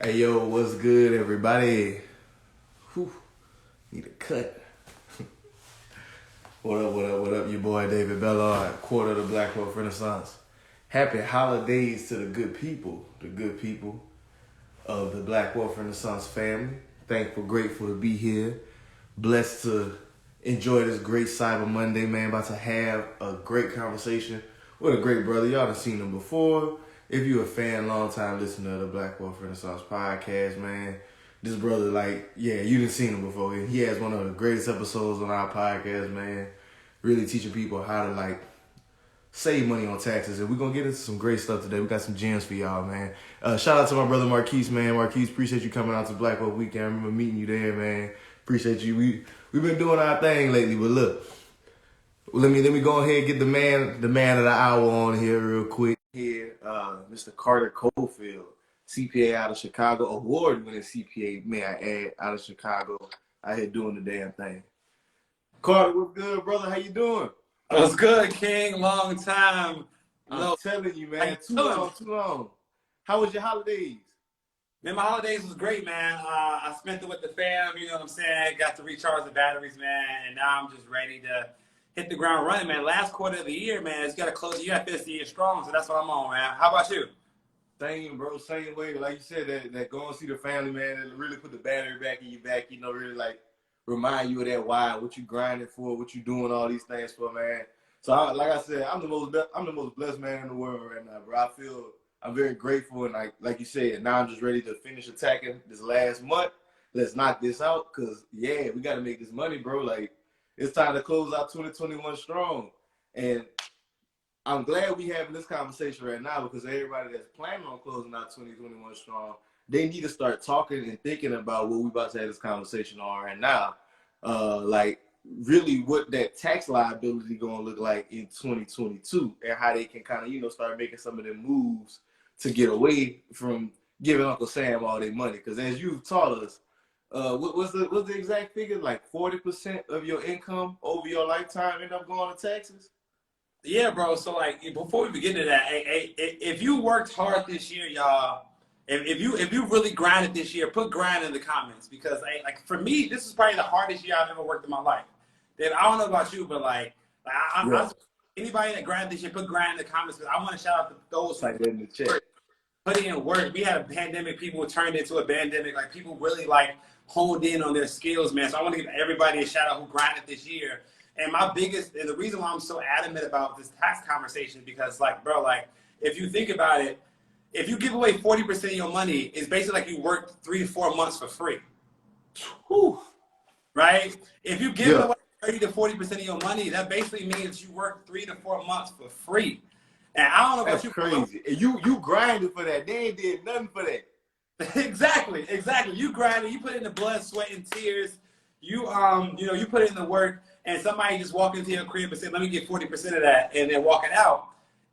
Hey yo, what's good, everybody? Whew, need a cut. What up, your boy David Bellard, quarter of the Black Wealth Renaissance. Happy holidays to the good people of the Black Wealth Renaissance family. Thankful, grateful to be here. Blessed to enjoy this great Cyber Monday, man. About to have a great conversation with a great brother. Y'all done seen him before. If you're a fan, long time listener of the Black Wealth Renaissance podcast, man, this brother, you done seen him before. He has one of the greatest episodes on our podcast, man. Really teaching people how to save money on taxes. And we're gonna get into some great stuff today. We got some gems for y'all, man. Shout out to my brother Marquise, man. Marquise, appreciate you coming out to Black Wealth Weekend. I remember meeting you there, man. Appreciate you. We've been doing our thing lately, but look, let me go ahead and get the man of the hour on here real quick. Here, Mr. Carter Cofield, CPA out of Chicago, award-winning CPA, may I add, out of Chicago, out here doing the damn thing. Carter, what's good, brother? How you doing? What's good, King? Long time. I'm telling you, man. Too long. How was your holidays? Man, my holidays was great, man. I spent it with the fam, you know what I'm saying? Got to recharge the batteries, man, and now I'm just ready to hit the ground running, man. Last quarter of the year, man, it's got to close. You got to finish the year strong, so that's what I'm on, man. How about you? Same, bro. Same way. Like you said, that go and see the family, man, and really put the battery back in your back, really remind you of that why, what you grinding for, what you doing all these things for, man. So, like I said, I'm the most blessed man in the world right now, bro. I'm very grateful, and like you said, now I'm just ready to finish attacking this last month. Let's knock this out, because, we got to make this money, bro. It's time to close out 2021 strong. And I'm glad we having this conversation right now, because everybody that's planning on closing out 2021 strong, they need to start talking and thinking about what we about to have this conversation on right now. Really what that tax liability going to look like in 2022, and how they can kind of, start making some of them moves to get away from giving Uncle Sam all their money. Because as you've taught us, what's the exact figure? 40% of your income over your lifetime end up going to taxes? Yeah, bro. So, before we begin to that, if you worked hard this year, y'all, if you really grinded this year, put grind in the comments, because for me, this is probably the hardest year I've ever worked in my life. Dave, I don't know about you, but anybody that grinded this year, put grind in the comments, because I want to shout out to those like that in the chat. Put in work. We had a pandemic. People turned into a pandemic. People really honed in on their skills, man. So I want to give everybody a shout out who grinded this year. And the reason why I'm so adamant about this tax conversation, because if you think about it, if you give away 40% of your money, it's basically you worked 3 to 4 months for free. Whew. Right? If you give away 30 to 40% of your money, that basically means you worked 3 to 4 months for free. And I don't know about you. That's crazy. And you grinded for that. They ain't did nothing for that. Exactly. You grinded. You put in the blood, sweat, and tears. You you put in the work, and somebody just walked into your crib and said, "Let me get 40% of that," and then walking out.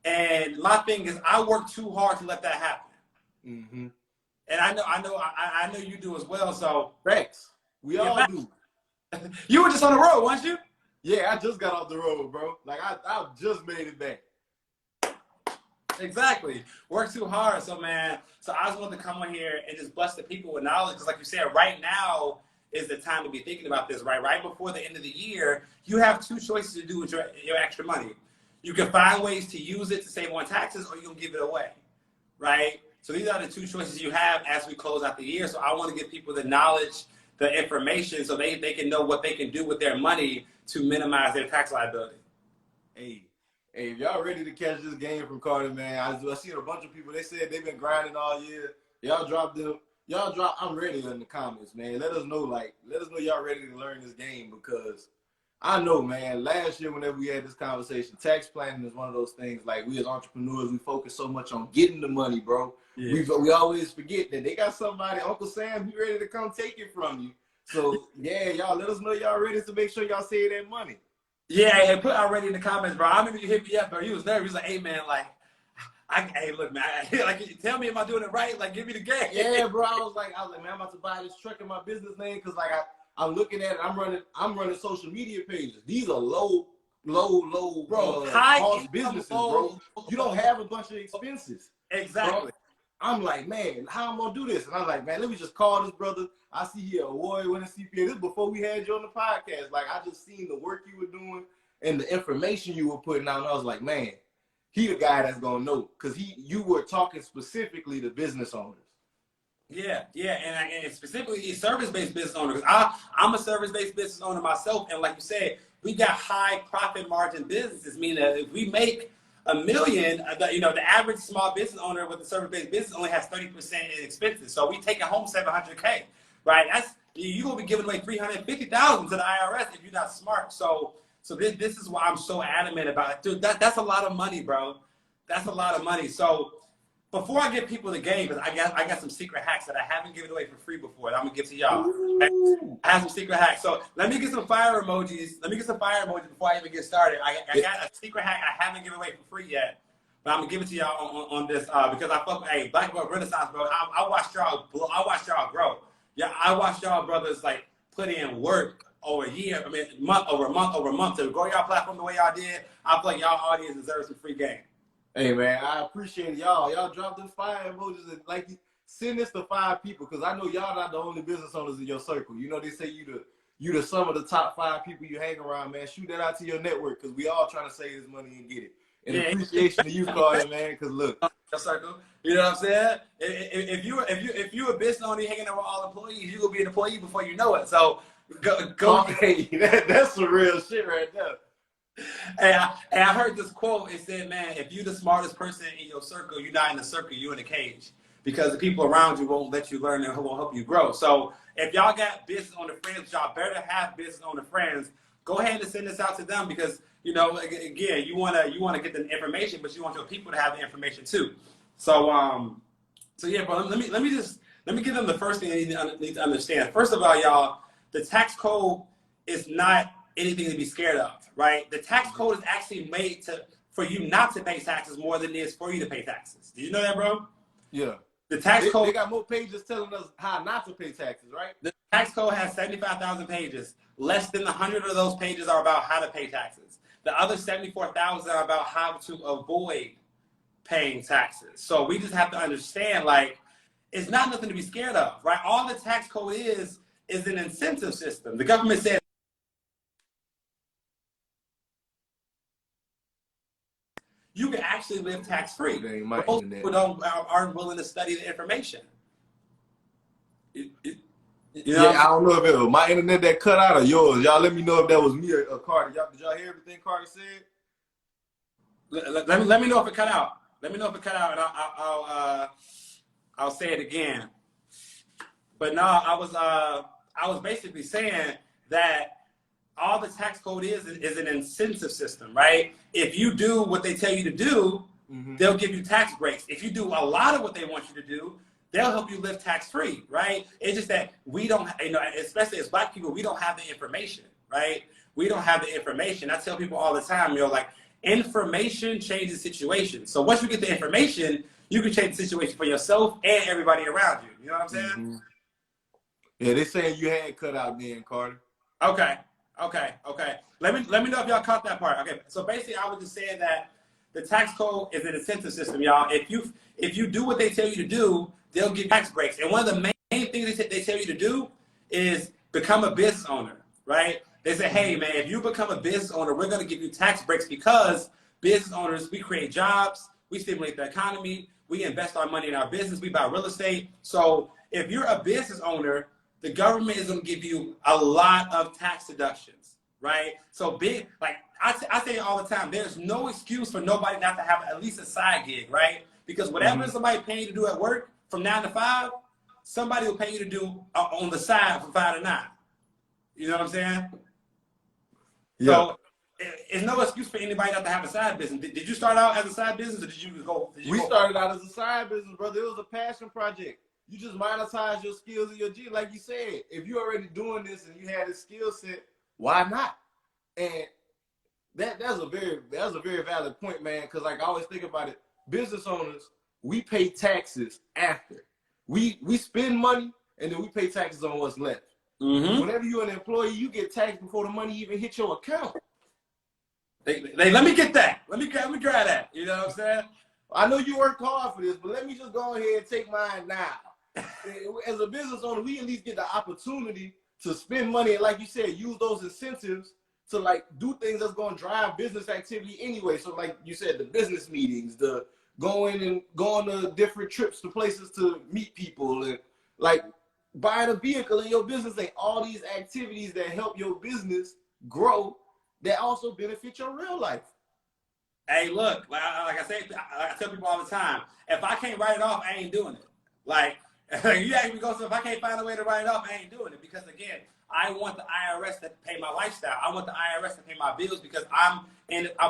And my thing is, I work too hard to let that happen. Mm-hmm. And I know you do as well. So facts. We all do. You were just on the road, weren't you? Yeah, I just got off the road, bro. I just made it back. Exactly. Work too hard. So, man, I just wanted to come on here and just bless the people with knowledge. Because like you said, right now is the time to be thinking about this, right? Right before the end of the year, you have 2 choices to do with your extra money. You can find ways to use it to save on taxes, or you can give it away, right? So these are the 2 choices you have as we close out the year. So I want to give people the knowledge, the information, so they can know what they can do with their money to minimize their tax liability. Hey, if y'all ready to catch this game from Carter, man, I seen a bunch of people, they said they've been grinding all year. Y'all drop, I'm ready in the comments, man. Let us know y'all ready to learn this game, because I know, man, last year whenever we had this conversation, tax planning is one of those things, we as entrepreneurs, we focus so much on getting the money, bro. Yeah. We always forget that they got somebody, Uncle Sam, he ready to come take it from you. So, y'all let us know y'all ready to make sure y'all save that money. Yeah, and put already in the comments, bro. I remember you hit me up, bro. He was nervous. He was like, "Hey, man, hey, look, man, tell me, am I doing it right? Give me the game." Yeah, bro. I was like, man, I'm about to buy this truck in my business name, because I'm looking at it. I'm running social media pages. These are low bro, cost businesses, bro. You don't have a bunch of expenses. Exactly. I'm like, man, how I'm gonna do this? And I'm like, man, let me just call this brother. I see he award-winning CPA. This before we had you on the podcast. Like, I just seen the work you were doing and the information you were putting out. And I was like, man, he the guy that's gonna know, because you were talking specifically to business owners. Yeah, and specifically service-based business owners. I'm a service-based business owner myself, and like you said, we got high profit margin businesses. Meaning that if we make $1 million, the average small business owner with a service-based business only has 30% in expenses. So we taking home $700K, right? That's you're gonna be giving away $350,000 to the IRS if you're not smart. So this is why I'm so adamant about it, dude. That's a lot of money, bro. That's a lot of money. So before I give people the game, because I got some secret hacks that I haven't given away for free before that I'm gonna give to y'all. Okay? I have some secret hacks. So let me get some fire emojis. Let me get some fire emojis before I even get started. I got a secret hack I haven't given away for free yet, but I'm gonna give it to y'all on this because I fuck with Black Belt Renaissance, bro. I watched y'all grow. Yeah, I watched y'all brothers like put in work over a year. I mean, month over month to grow y'all platform the way y'all did. I feel like y'all audience deserves some free game. Hey, man, I appreciate y'all. Y'all drop them fire emojis and like send this to 5 people, because I know y'all not the only business owners in your circle. You know, they say you the sum of the top 5 people you hang around, man. Shoot that out to your network, because we all trying to save this money and get it. And appreciation to you, Carter, man, because look. Your circle. You know what I'm saying? If you a business owner hanging out with all employees, you will be an employee before you know it. So go. Hey, that's some real shit right there. And I heard this quote. It said, man, if you're the smartest person in your circle, you're not in the circle, you're in a cage. Because the people around you won't let you learn and won't help you grow. So if y'all got business owner friends, y'all better have business owner friends. Go ahead and send this out to them, because, you know, again, you wanna get the information, but you want your people to have the information too. So yeah, bro, let me give them the first thing they need to understand. First of all, y'all, the tax code is not anything to be scared of, right? The tax code is actually made for you not to pay taxes more than it is for you to pay taxes. Did you know that, bro? Yeah. The tax code. They got more pages telling us how not to pay taxes, right? The tax code has 75,000 pages. Less than 100 of those pages are about how to pay taxes. The other 74,000 are about how to avoid paying taxes. So we just have to understand, like, it's not nothing to be scared of, right? All the tax code is an incentive system. The government says you can actually live tax-free. But most people aren't willing to study the information. You know, yeah, I don't know if it was my internet that cut out or yours. Y'all let me know if that was me or Carter. Did y'all hear everything Carter said? Let me know if it cut out. Let me know if it cut out, and I'll say it again. But no, I was basically saying that all the tax code is an incentive system, right? If you do what they tell you to do, they'll give you tax breaks. If you do a lot of what they want you to do, they'll help you live tax-free, right? It's just that we don't, especially as Black people, we don't have the information, right? We don't have the information. I tell people all the time, like, information changes situations. So once you get the information, you can change the situation for yourself and everybody around you. You know what I'm saying? Yeah, they saying you had cut out then, Carter. Okay. Let me know if y'all caught that part. Okay, so basically I was just saying that the tax code is an incentive system, y'all. If you do what they tell you to do, they'll give tax breaks. And one of the main things they tell you to do is become a business owner, right? They say, hey, man, if you become a business owner, we're going to give you tax breaks, because business owners, we create jobs, we stimulate the economy, we invest our money in our business, we buy real estate. So if you're a business owner, the government is going to give you a lot of tax deductions, right? So I say all the time, there's no excuse for nobody not to have at least a side gig, right? Because whatever somebody paying you to do at work from 9 to 5, somebody will pay you to do on the side from 5 to 9. You know what I'm saying? Yeah. So it's no excuse for anybody not to have a side business. Did you start out as a side business, or did you go? We started out as a side business, brother. It was a passion project. You just monetize your skills and your G, like you said. If you're already doing this and you had a skill set, why not? And that's a very valid point, man. Because like I always think about it, business owners, we pay taxes after. We spend money and then we pay taxes on what's left. Whenever you're an employee, you get taxed before the money even hits your account. Let me get that. Let me grab that. You know what I'm saying? I know you work hard for this, but let me just go ahead and take mine now. As a business owner, we at least get the opportunity to spend money and, like you said, use those incentives to like do things that's going to drive business activity anyway. So like you said, the business meetings, the going to different trips to places to meet people, and like buying a vehicle in your business, and all these activities that help your business grow that also benefit your real life. Hey, look, like I say, I tell people all the time, if I can't write it off, I ain't doing it. Like, you ask me, if I can't find a way to write it off, I ain't doing it. Because again, I want the IRS to pay my lifestyle. I want the IRS to pay my bills because I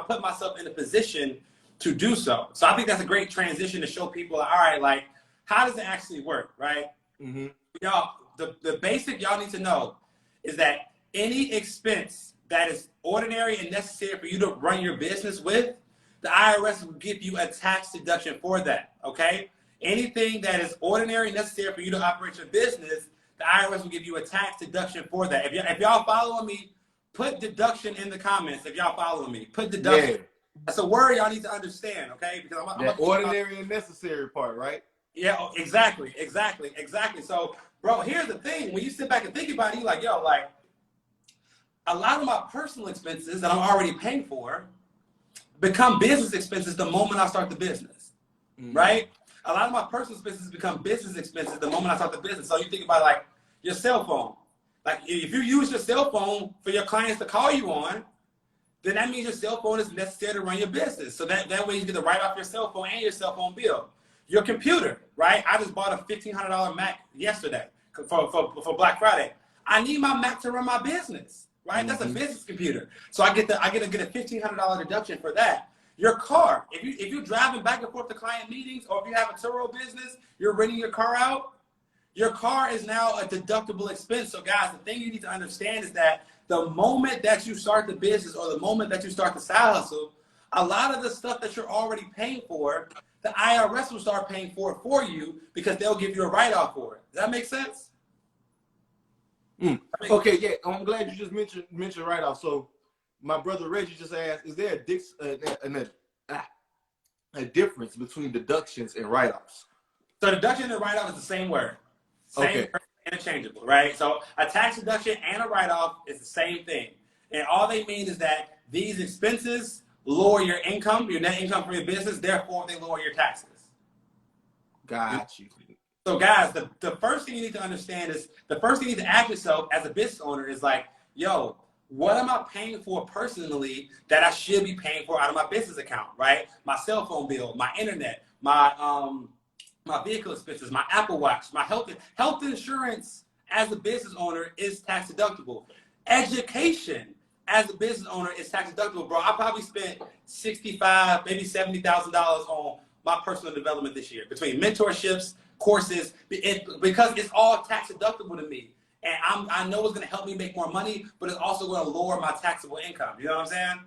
put myself in a position to do so. So I think that's a great transition to show people, all right, like, how does it actually work, right? Mm-hmm. Y'all, the basic y'all need to know is that any expense that is ordinary and necessary for you to run your business with, the IRS will give you a tax deduction for that, okay? Anything that is ordinary and necessary for you to operate your business, the IRS will give you a tax deduction for that. If y'all following me, put deduction in the comments. If y'all following me, put deduction. Yeah. That's a word y'all need to understand, okay? Because I'm ordinary and necessary part, right? Yeah, exactly. So, bro, here's the thing. When you sit back and think about it, you're like, yo, like, a lot of my personal expenses that I'm already paying for become business expenses the moment I start the business, right? A lot of my personal expenses become business expenses the moment I start the business. So you think about like your cell phone. Like if you use your cell phone for your clients to call you on, then that means your cell phone is necessary to run your business. So that way you get to write off your cell phone and your cell phone bill. Your computer, right? I just bought a $1,500 Mac yesterday for Black Friday. I need my Mac to run my business. Right? That's a business computer. So I get to get a $1,500 deduction for that. Your car, if you're driving back and forth to client meetings, or if you have a Turo business, you're renting your car out, your car is now a deductible expense. So guys, the thing you need to understand is that the moment that you start the business or the moment that you start the side hustle, a lot of the stuff that you're already paying for, the IRS will start paying for you because they'll give you a write-off for it. Does that make sense? Okay, yeah, I'm glad you just mentioned write-off. So my brother Reggie just asked, is there a difference between deductions and write-offs? So deduction and write-off is the same word. Same word, interchangeable, right? So a tax deduction and a write-off is the same thing. And all they mean is that these expenses lower your income, your net income from your business, therefore they lower your taxes. Got you. So guys, the first thing you need to understand is, the first thing you need to ask yourself as a business owner is like, yo, what am I paying for personally that I should be paying for out of my business account, right? My cell phone bill, my internet, my vehicle expenses, my Apple Watch, my health insurance as a business owner is tax deductible. Education as a business owner is tax deductible, bro. I probably spent $65,000, maybe $70,000 on my personal development this year between mentorships, courses, because it's all tax deductible to me. And I know it's going to help me make more money, but it's also going to lower my taxable income. You know what I'm saying?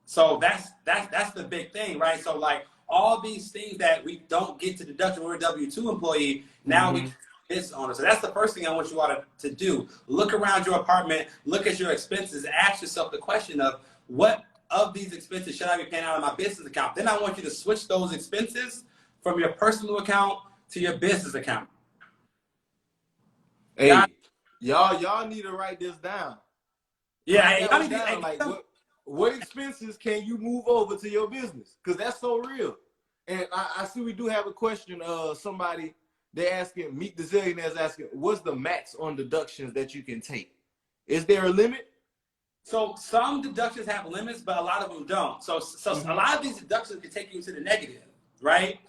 So that's the big thing, right? So like all these things that we don't get to deduct when we're a W-2 employee, now we business owner. So that's the first thing I want you all to do. Look around your apartment, look at your expenses, and ask yourself the question of, what of these expenses should I be paying out of my business account? Then I want you to switch those expenses from your personal account to your business account. Hey, y'all need to write this down. Yeah, y'all need to, like, what expenses can you move over to your business? Because that's so real. And I see we do have a question. Somebody, they're asking, Meet the Zillionaires asking, what's the max on deductions that you can take? Is there a limit? So some deductions have limits, but a lot of them don't. So a lot of these deductions can take you to the negative, right?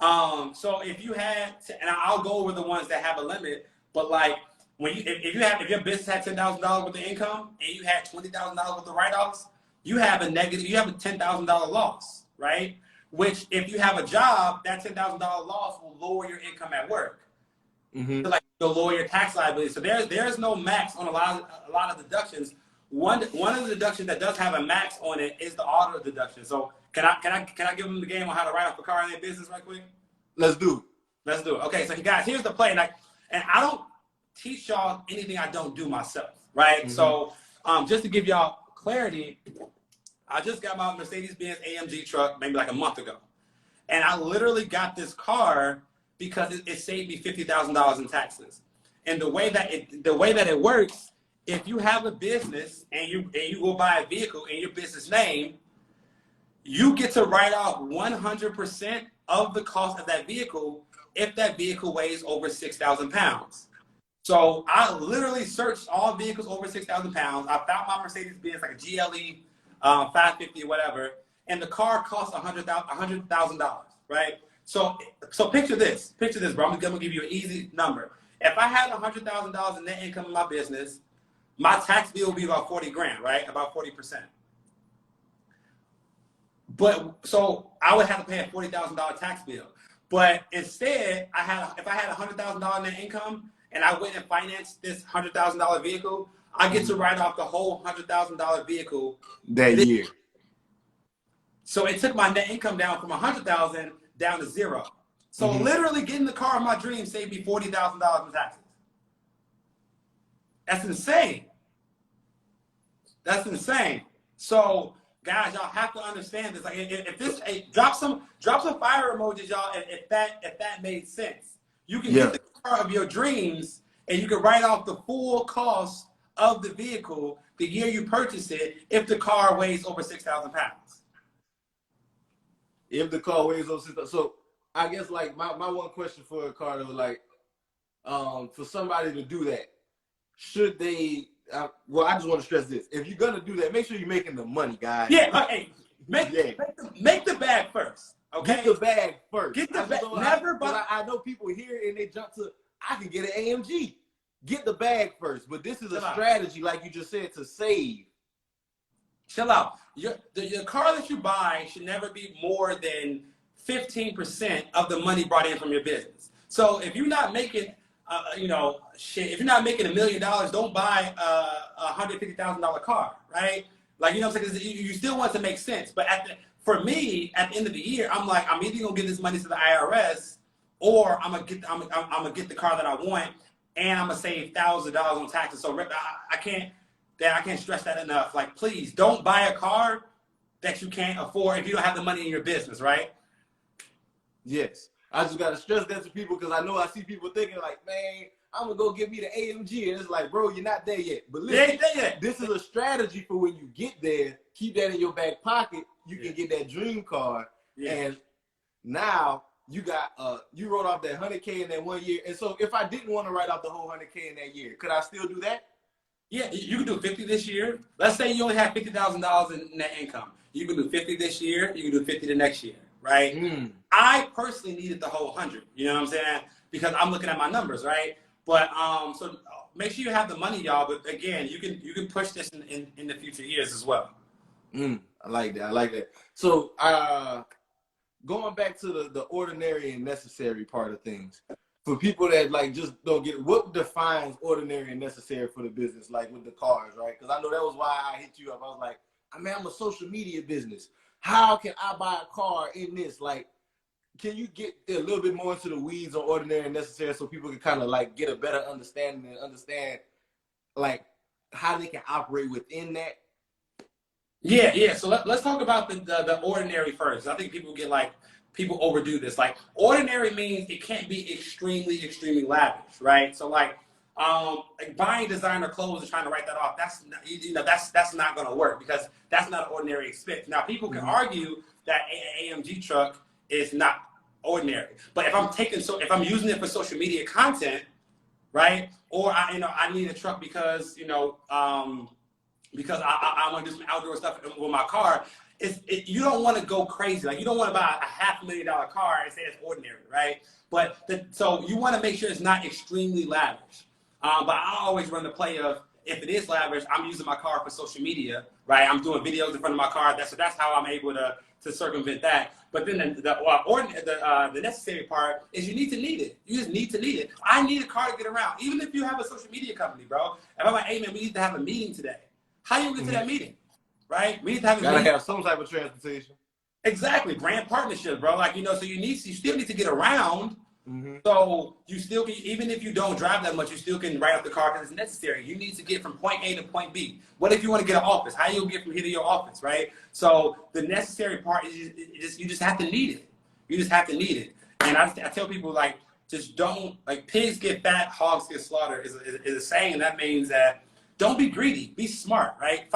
So if you had, and I'll go over the ones that have a limit, but like if your business had $10,000 worth of income and you had $20,000 worth of write-offs, you have a $10,000 loss, right? Which if you have a job, that $10,000 loss will lower your income at work. So like you'll lower your tax liability. So there's no max on a lot of deductions. One of the deductions that does have a max on it is the auto deduction. So can I give them the game on how to write off a car in their business right quick? Let's do it. Okay, so guys, here's the play. And I don't teach y'all anything I don't do myself, right? So just to give y'all clarity, I just got my Mercedes-Benz AMG truck maybe like a month ago. And I literally got this car because it saved me $50,000 in taxes. And the way that it works, if you have a business and you go buy a vehicle in your business name, you get to write off 100% of the cost of that vehicle if that vehicle weighs over 6,000 pounds. So I literally searched all vehicles over 6,000 pounds. I found my Mercedes-Benz, like a GLE 550 or whatever, and the car costs $100,000, right? So picture this, bro. I'm gonna give you an easy number. If I had $100,000 in net income in my business, my tax bill would be about 40 grand, right? About 40%. But so I would have to pay a $40,000 tax bill. But instead, if I had $100,000 net income and I went and financed this $100,000 vehicle, I get to write off the whole $100,000 vehicle that year. So it took my net income down from $100,000 down to zero. So literally getting the car of my dreams saved me $40,000 in taxes. That's insane. That's insane. So guys, y'all have to understand this. Like, if this, drop some fire emojis, y'all. If that made sense, you can get the car of your dreams, and you can write off the full cost of the vehicle the year you purchase it if the car weighs over 6,000 pounds. If the car weighs over 6,000, so I guess like my one question for Carter was like, for somebody to do that, should they? Well, I just want to stress this: if you're gonna do that, make sure you're making the money, guys. Yeah, okay. Make the bag first. Okay, get the bag first. Get the bag. Never, but I know people here and they jump to, I can get an AMG. Get the bag first, but this is a strategy, like you just said, to save. Chill out. Your car that you buy should never be more than 15% of the money brought in from your business. So if you're not making, if you're not making $1 million, don't buy a $150,000 car, right? Like, you know what I'm saying? You still want to make sense. But for me, at the end of the year, I'm like, I'm either gonna give this money to the IRS, or I'm gonna get the car that I want, and I'm gonna save thousands of dollars on taxes. So I can't stress that enough. Like, please don't buy a car that you can't afford if you don't have the money in your business, right? Yes. I just got to stress that to people, because I know I see people thinking like, man, I'm going to go get me the AMG. And it's like, bro, you're not there yet. But listen, this is a strategy for when you get there. Keep that in your back pocket. You can get that dream car. Yeah. And now you got, you wrote off that $100K in that 1 year. And so if I didn't want to write off the whole $100K in that year, could I still do that? Yeah, you can do 50 this year. Let's say you only have $50,000 in net income. You can do 50 this year. You can do 50 the next year, right? I personally needed the whole 100. You know what I'm saying? Because I'm looking at my numbers, right? But so make sure you have the money, y'all. But again, you can push this in the future years as well. I like that. I like that. So going back to the ordinary and necessary part of things. For people that like just don't get it, what defines ordinary and necessary for the business, like with the cars, right? Because I know that was why I hit you up. I was like, I mean, I'm a social media business. How can I buy a car in this? Like, can you get a little bit more into the weeds on ordinary and necessary so people can kind of like get a better understanding and understand like how they can operate within that? Yeah. So let's talk about the ordinary first. I think people overdo this. Like, ordinary means it can't be extremely, extremely lavish, right? So like buying designer clothes and trying to write that off, that's not going to work, because that's not an ordinary expense. Now, people can argue that an AMG truck is not ordinary, but if I'm using it for social media content, right? Or I need a truck because I want to do some outdoor stuff with my car. You don't want to go crazy. Like, you don't want to buy a $500,000 car and say it's ordinary, right? But so you want to make sure it's not extremely lavish. But I always run the play of, if it is lavish, I'm using my car for social media, right? I'm doing videos in front of my car. So that's how I'm able to circumvent that. But then the necessary part is you need it. You just need it. I need a car to get around. Even if you have a social media company, bro. If I'm like, hey man, we need to have a meeting today. How do you get to that meeting? Right? We need to have a meeting. Gotta have some type of transportation. Exactly. Brand partnership, bro. Like, so you still need to get around, Mm-hmm. So you still can, even if you don't drive that much, you still can write off the car because it's necessary. You need to get from point A to point B. What if you want to get an office? How you get from here to your office, right? So the necessary part is you just have to need it. You just have to need it. And I tell people, like, just don't, like, pigs get fat, hogs get slaughtered is a saying, and that means that don't be greedy, be smart, right?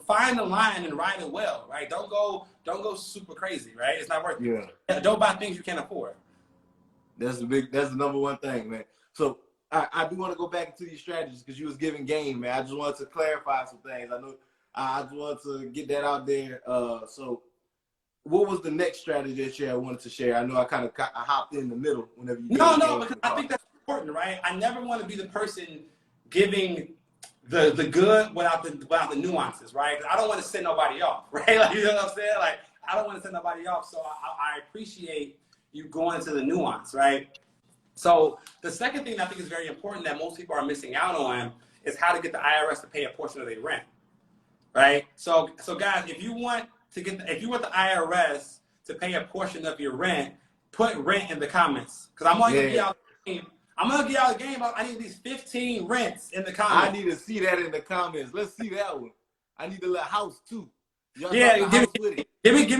Find the line and ride it well, right? Don't go super crazy, right? It's not worth it. Don't buy things you can't afford. That's the number one thing, man. So I do want to go back into these strategies because you was giving game, man. I just wanted to clarify some things. I just wanted to get that out there. So what was the next strategy that you wanted to share? I know I hopped in the middle whenever you. No, because I think that's important, right? I never want to be the person giving the good without the nuances, right? I don't want to send nobody off, right? Like, you know what I'm saying? Like, I don't want to send nobody off. So I appreciate you going into the nuance, right? So the second thing I think is very important that most people are missing out on is how to get the IRS to pay a portion of their rent, right? So guys, if you want the IRS to pay a portion of your rent, put rent in the comments because I'm going to give y'all the game. I'm going to give y'all the game. I need these 15 rents in the comments. I need to see that in the comments. Let's see that one. I need a little house too. Give me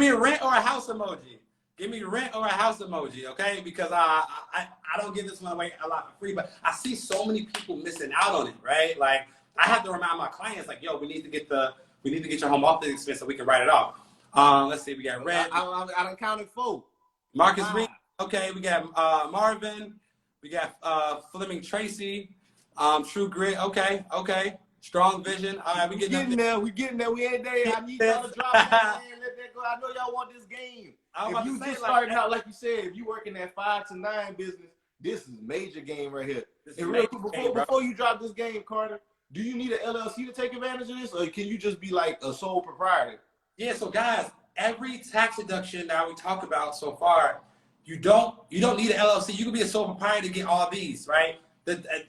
a rent or a house emoji. Give me rent or a house emoji, okay? Because I don't give this one away a lot for free, but I see so many people missing out on it, right? Like, I have to remind my clients, like, yo, we need to get your home office expense so we can write it off. Let's see, we got rent. I done counted 4. Marcus Reed, okay, we got Marvin, we got Fleming Tracy, True Grit, okay. Strong Vision. All right, we getting there. We ain't there. I need y'all to drop that, man. Let that go. I know y'all want this game. If you just starting out, like you said, if you working that 5 to 9 business, this is major game right here. And real quick, before you drop this game, Carter, do you need an LLC to take advantage of this, or can you just be like a sole proprietor? Yeah. So guys, every tax deduction that we talk about so far, you don't need an LLC. You can be a sole proprietor to get all these, right?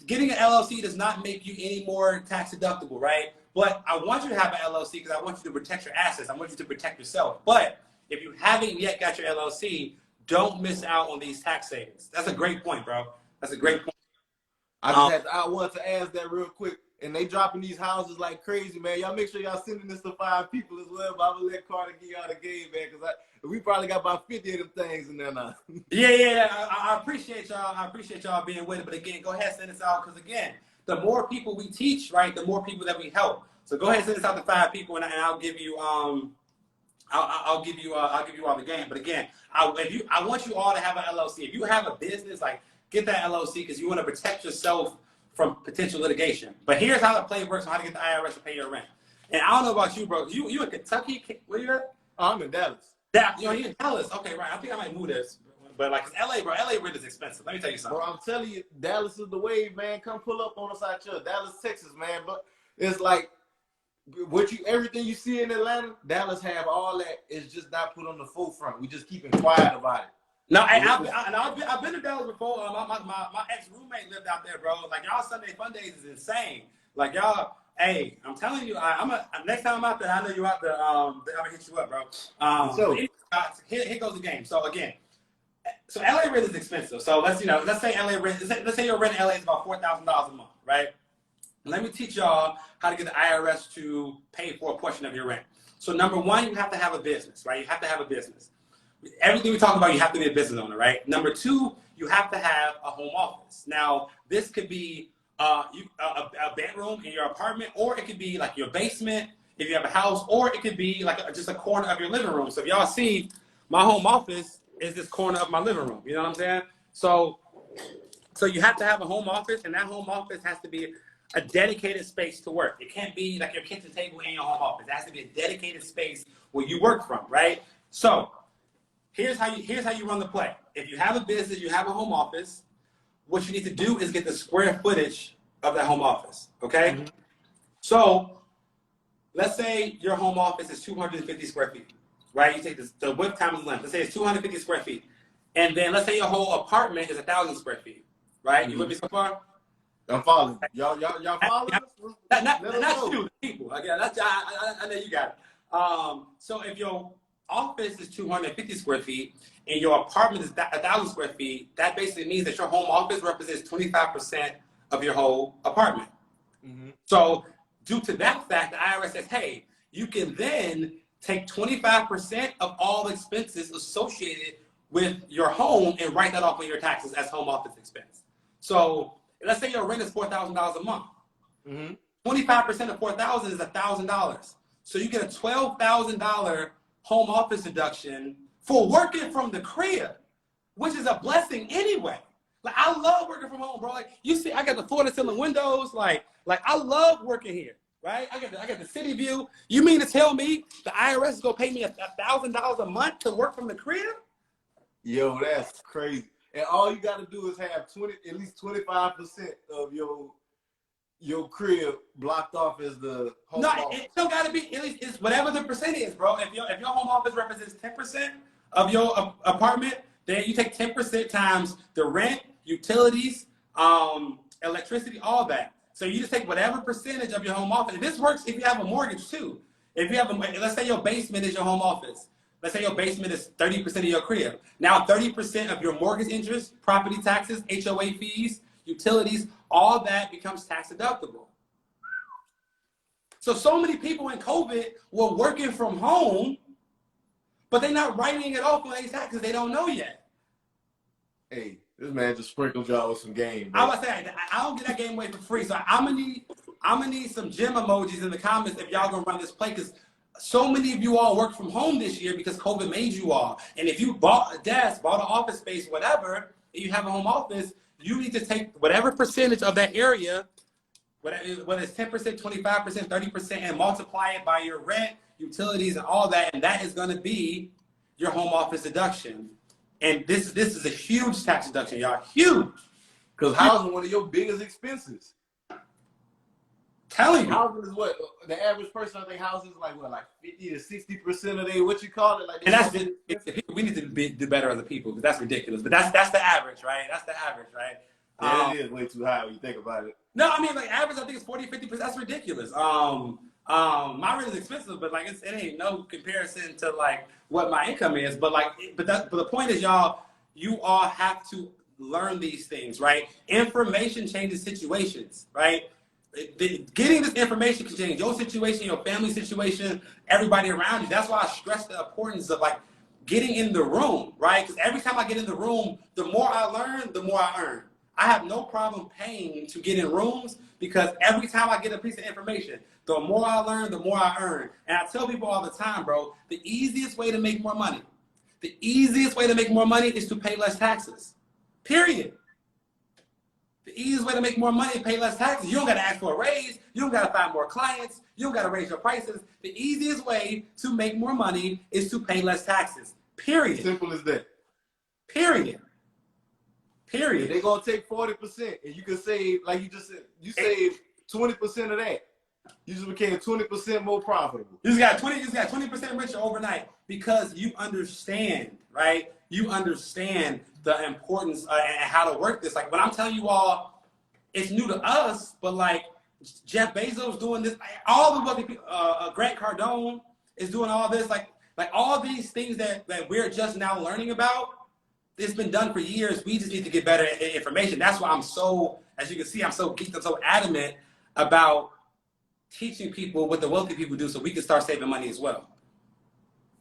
Getting an LLC does not make you any more tax deductible, right? But I want you to have an LLC because I want you to protect your assets. I want you to protect yourself. But if you haven't yet got your LLC, don't miss out on these tax savings. That's a great point, bro. That's a great point. I wanted to ask that real quick. And they dropping these houses like crazy, man. Y'all make sure y'all sending this to 5 people as well. But I'm going to let Carter get y'all the game, man, because we probably got about 50 of them things in there now. Yeah. I appreciate y'all. I appreciate y'all being with it. But again, go ahead and send this out because, again, the more people we teach, right, the more people that we help. So go ahead and send this out to 5 people, and I'll give you I'll give you all the game. But again, I want you all to have an LLC. If you have a business, like, get that LLC because you want to protect yourself from potential litigation. But here's how the play works on how to get the IRS to pay your rent. And I don't know about you, bro. You in Kentucky? Where you at? Oh, I'm in Dallas. You're in Dallas. Okay, right. I think I might move this. But like, it's LA, bro. LA rent is expensive. Let me tell you something. Bro, I'm telling you, Dallas is the wave, man. Come pull up on us out here. Dallas, Texas, man. But it's like everything you see in Atlanta, Dallas have all that. It's just not put on the forefront. We just keeping quiet about it. No, I've been to Bellard before. My ex-roommate lived out there, bro. Like, y'all Sunday fun days is insane. Like, y'all, hey, I'm telling you, next time I'm out there, I know you're out there. I'm gonna hit you up, bro. Here goes the game. So again, LA rent is expensive. So let's say LA rent. Let's say your rent in LA is about $4,000 a month, right? Let me teach y'all how to get the IRS to pay for a portion of your rent. So number one, you have to have a business, right? You have to have a business. Everything we talk about, you have to be a business owner, right? Number two, you have to have a home office. Now, this could be a bedroom in your apartment, or it could be like your basement if you have a house, or it could be like just a corner of your living room. So if y'all see, my home office is this corner of my living room. You know what I'm saying? So you have to have a home office, and that home office has to be a dedicated space to work. It can't be like your kitchen table in your home office. It has to be a dedicated space where you work from, right? So here's how you run the play. If you have a business, you have a home office, what you need to do is get the square footage of that home office, okay? Mm-hmm. So let's say your home office is 250 square feet, right? You take the width times the length. Let's say it's 250 square feet. And then let's say your whole apartment is 1,000 square feet, right? Mm-hmm. You with me so far? I'm following. Y'all following us? Not you, the people. Again, I know you got it. So if your office is 250 square feet and your apartment is 1,000 square feet, that basically means that your home office represents 25% of your whole apartment. Mm-hmm. So due to that fact, the IRS says, hey, you can then take 25% of all expenses associated with your home and write that off on your taxes as home office expense. So let's say your rent is $4,000 a month. Mm-hmm. 25% of $4,000 is $1,000. So you get a $12,000 home office deduction for working from the crib, which is a blessing anyway. Like, I love working from home, bro. Like, you see, I got the floor to ceiling windows. Like I love working here, right? I got the city view. You mean to tell me the IRS is gonna pay me $1,000 a month to work from the crib? Yo, that's crazy. And all you got to do is have at least 25% of your crib blocked off as the home office. It still got to be, at least it's whatever the percent is, bro. If your home office represents 10% of your apartment, then you take 10% times the rent, utilities, electricity, all that. So you just take whatever percentage of your home office. And this works if you have a mortgage too. If you have let's say your basement is your home office. Let's say your basement is 30% of your crib. Now 30% of your mortgage interest, property taxes, HOA fees, utilities, all that becomes tax deductible. So many people in COVID were working from home, but they're not writing it off on their taxes. They don't know yet. Hey, this man just sprinkled y'all with some game. I was saying, I don't get that game away for free. So I'm gonna need some gym emojis in the comments if y'all gonna run this play, because so many of you all work from home this year because COVID made you all. And if you bought a desk, bought an office space, whatever, and you have a home office, you need to take whatever percentage of that area, whether it's 10%, 25%, 30%, and multiply it by your rent, utilities, and all that, and that is going to be your home office deduction. And this is a huge tax deduction, y'all. Huge. Because housing is one of your biggest expenses. Telling you. Housing is what? The average person, I think housing is like 50 to 60% of their, what you call it? Like, and that's we need to do better as a people, because that's ridiculous. But that's the average, right? That's the average, right? Yeah, it is way too high when you think about it. No, I mean, like, average, I think it's 40, 50%. That's ridiculous. My rent is expensive, but like it ain't no comparison to like what my income is. But like, but the point is, y'all, you all have to learn these things, right? Information changes situations, right? Getting this information can change your situation, your family situation, everybody around you. That's why I stress the importance of like getting in the room, right? Because every time I get in the room, the more I learn, the more I earn. I have no problem paying to get in rooms, because every time I get a piece of information, the more I learn, the more I earn. And I tell people all the time, bro, the easiest way to make more money, is to pay less taxes. Period. The easiest way to make more money is pay less taxes. You don't got to ask for a raise. You don't got to find more clients. You don't got to raise your prices. The easiest way to make more money is to pay less taxes. Period. Simple as that. Period. They're going to take 40%, and you can save, like you just said, you save 20% of that. You just became 20% more profitable. You just got 20% richer overnight, because you understand, right? You understand the importance and how to work this. Like, when I'm telling you all, it's new to us, but like Jeff Bezos doing this, all the wealthy people, Grant Cardone is doing all this, like all these things that we're just now learning about. It's been done for years. We just need to get better information. That's why I'm so, as you can see, I'm so geeked, I'm so adamant about teaching people what the wealthy people do, so we can start saving money as well.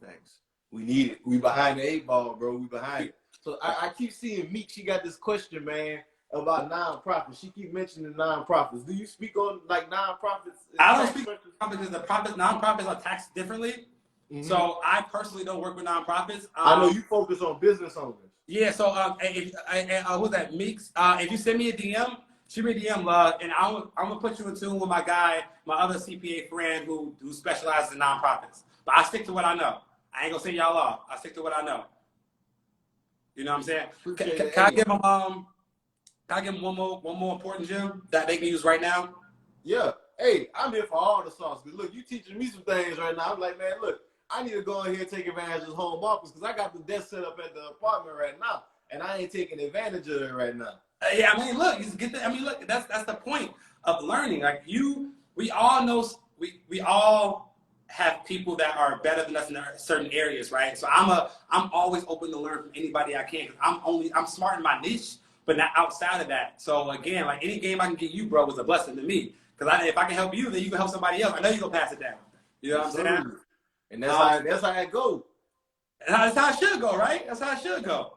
Thanks. We need it. We behind the 8 ball, bro. We behind it. So I keep seeing Meek. She got this question, man, about nonprofits. She keep mentioning nonprofits. Do you speak on like nonprofits? I don't speak on nonprofits, because nonprofits are taxed differently. Mm-hmm. So I personally don't work with nonprofits. I know you focus on business owners. Yeah. So who's that? Meeks. If you send me a DM, shoot me a DM, love, and I'm gonna put you in tune with my guy, my other CPA friend who specializes in nonprofits. But I stick to what I know. I ain't gonna say y'all off. I stick to what I know. You know what I'm saying? Can I give them one more important gem that they can use right now? Yeah. Hey, I'm here for all the sauce. Look, you teaching me some things right now. I'm like, man, look, I need to go in here and take advantage of this home office, because I got the desk set up at the apartment right now, and I ain't taking advantage of it right now. Yeah, I mean, look, you get the, I mean, look, that's the point of learning. Like we all know, we all have people that are better than us in certain areas, right? So I'm always open to learn from anybody I can. I'm smart in my niche, but not outside of that. So again, like any game I can get you, bro, was a blessing to me. Because if I can help you, then you can help somebody else. I know you're gonna pass it down. You know what I'm saying? And that's how it goes. That's how it should go, right? That's how it should go.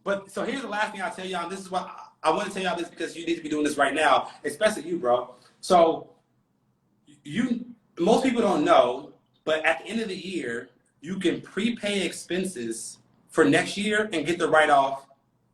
But so here's the last thing I'll tell y'all. And this is what I want to tell y'all this because you need to be doing this right now, especially you, bro. So most people don't know, but at the end of the year, you can prepay expenses for next year and get the write-off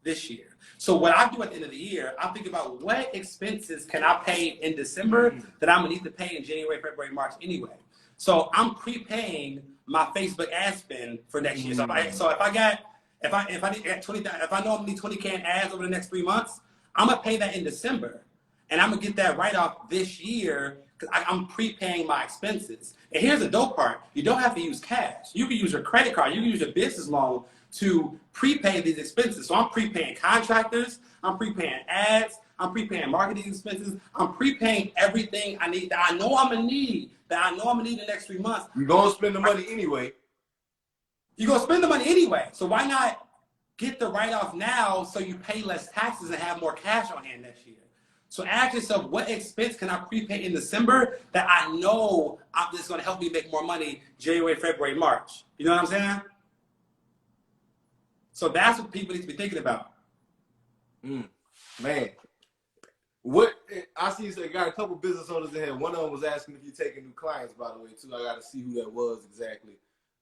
this year. So what I do at the end of the year, I think about what expenses can I pay in December that I'm gonna need to pay in January, February, March anyway. So I'm prepaying my Facebook ad spend for next year. So if I know I'm gonna need 20K in ads over the next 3 months, I'm gonna pay that in December, and I'm gonna get that write-off this year because I'm prepaying my expenses. And here's the dope part: you don't have to use cash. You can use your credit card. You can use your business loan to prepay these expenses. So I'm prepaying contractors, I'm prepaying ads, I'm prepaying marketing expenses, I'm prepaying everything I need that I know I'm gonna need, in the next 3 months. You're gonna spend the money anyway. You're gonna spend the money anyway. So why not get the write-off now so you pay less taxes and have more cash on hand next year? So ask yourself, what expense can I prepay in December that I know is gonna help me make more money January, February, March? You know what I'm saying? So that's what people need to be thinking about. Man, what I see you got a couple business owners in here. One of them was asking if you're taking new clients, by the way, too. I got to see who that was exactly.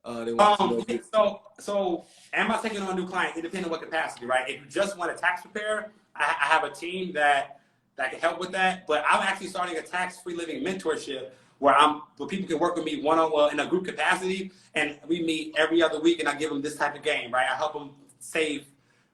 They want to know so am I taking on a new client? It depends on what capacity, right? If you just want a tax preparer, I have a team that can help with that. But I'm actually starting a tax-free living mentorship where people can work with me one-on-one in a group capacity, and we meet every other week, and I give them this type of game, right? I help them save.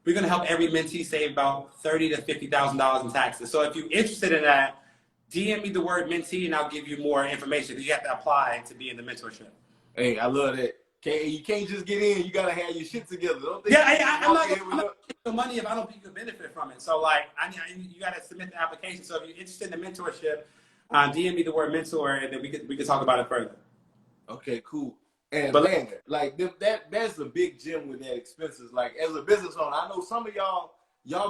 We're gonna help every mentee save about $30,000 to $50,000 in taxes. So if you're interested in that, DM me the word mentee, and I'll give you more information because you have to apply to be in the mentorship. Hey, I love that. You can't just get in. You gotta have your shit together. I'm not gonna take the money if I don't think you benefit from it. So like, you gotta submit the application. So if you're interested in the mentorship, DM me the word mentor, and then we can talk about it further. Okay, cool. Man, like that's a big gem with that expenses. Like as a business owner, I know some of y'all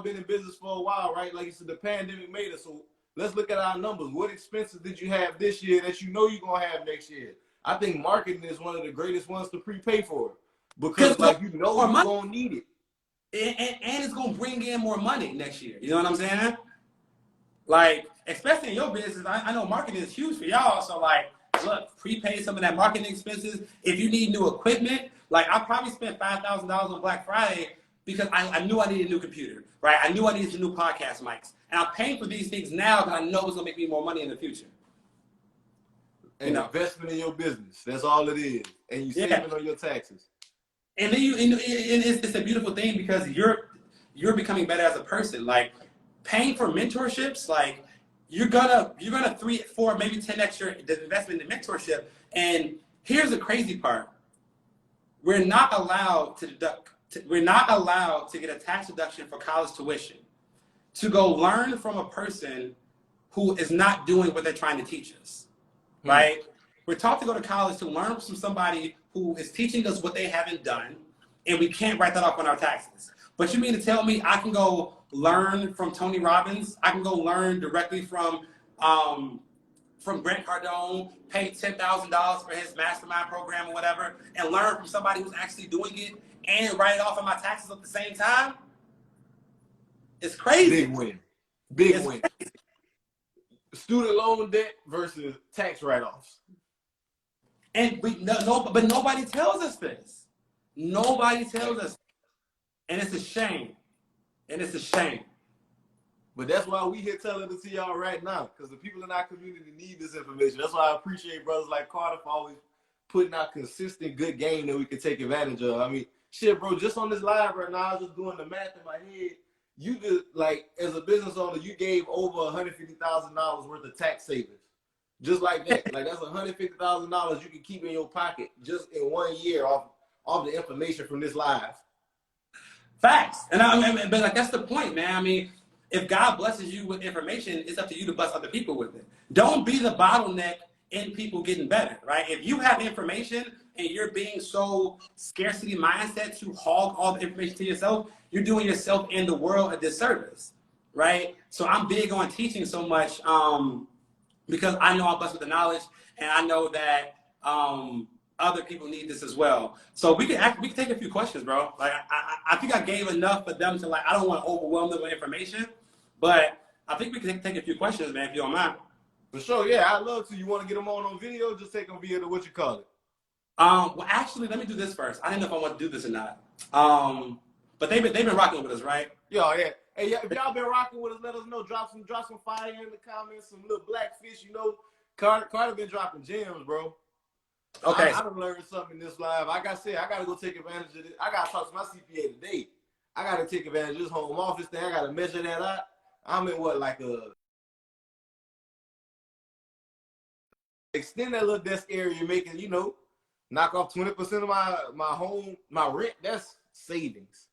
been in business for a while, right? Like you said, the pandemic made us. So let's look at our numbers. What expenses did you have this year that you know you're gonna have next year? I think marketing is one of the greatest ones to prepay for because like you know you're gonna need it. And it's gonna bring in more money next year. You know what I'm saying? Like, especially in your business, I know marketing is huge for y'all. So like, look, prepay some of that marketing expenses. If you need new equipment, like I probably spent $5,000 on Black Friday because I knew I needed a new computer, right? I knew I needed some new podcast mics. And I'm paying for these things now because I know it's gonna make me more money in the future. And investment in your business. That's all it is. And you saving on your taxes. And then it's a beautiful thing because you're becoming better as a person. Like paying for mentorships, like you're gonna 3, 4, maybe 10 extra investment in mentorship. And here's the crazy part: we're not allowed to get a tax deduction for college tuition to go learn from a person who is not doing what they're trying to teach us. Right? We're taught to go to college to learn from somebody who is teaching us what they haven't done, and we can't write that off on our taxes. But you mean to tell me I can go learn from Tony Robbins? I can go learn directly from Brent Cardone, pay $10,000 for his mastermind program or whatever, and learn from somebody who's actually doing it and write it off on my taxes at the same time? It's crazy. Big win. Big win. Crazy. Student loan debt versus tax write-offs. But nobody tells us this. Nobody tells us. And it's a shame. But that's why we here telling it to y'all right now, because the people in our community need this information. That's why I appreciate brothers like Carter for always putting out consistent good game that we can take advantage of. I mean, shit, bro, just on this live right now, I was just doing the math in my head. You just, like, as a business owner, you gave over $150,000 worth of tax savings. Just like that. Like, that's $150,000 you can keep in your pocket just in 1 year off the information from this live. Facts. But like, that's the point, man. I mean, if God blesses you with information, it's up to you to bless other people with it. Don't be the bottleneck in people getting better, right? If you have information and you're being so scarcity mindset to hog all the information to yourself, you're doing yourself and the world a disservice, right? So I'm big on teaching so much because I know I'm blessed with the knowledge, and I know that other people need this as well. So we can take a few questions, bro. Like I think I gave enough for them to, like, I don't want to overwhelm them with information, but I think we can take a few questions, man, if you don't mind. For sure, yeah, I'd love to. You want to get them on video? Just take them via the, what you call it? Well, actually, let me do this first. I didn't know if I want to do this or not. But they've been rocking with us, right? Yo, yeah. Hey, if y'all been rocking with us, let us know. Drop some fire in the comments. Some little blackfish, you know. Carter been dropping gems, bro. Okay. I done learned something in this live. Like I said, I gotta go take advantage of this. I gotta talk to my CPA today. I gotta take advantage of this home office thing. I gotta measure that out. I'm in what, like a extend that little desk area, making, you know, knock off 20% of my rent. That's savings,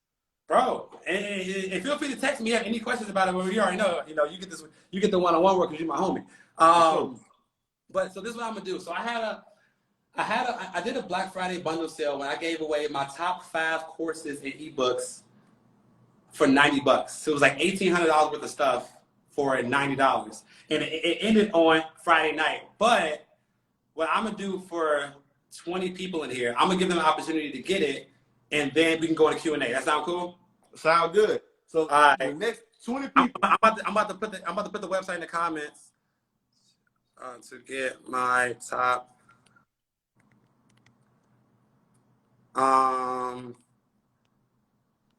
bro. And feel free to text me if you have any questions about it. Well, you already know, you get this, you get the one-on-one work because you're my homie. But so this is what I'm gonna do. So I did a Black Friday bundle sale when I gave away my top 5 courses and ebooks for $90. So it was like $1,800 worth of stuff for $90, and it ended on Friday night. But what I'm gonna do for 20 people in here, I'm gonna give them an opportunity to get it, and then we can go into Q&A. That sound cool? Sound good. So the next 20 people, I'm about to put the website in the comments to get my top. I'm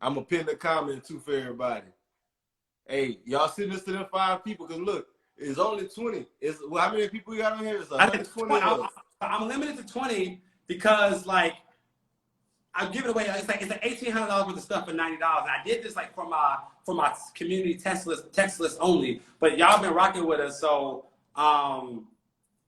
gonna pin the comment too for everybody. Hey, y'all send this to them 5 people, because look, it's only 20. How many people you got on here? It's 120. I'm limited to 20 because, like, I'll give it away. It's like $1,800 worth of stuff for $90. And I did this like for my community text list only. But y'all been rocking with us, so I'm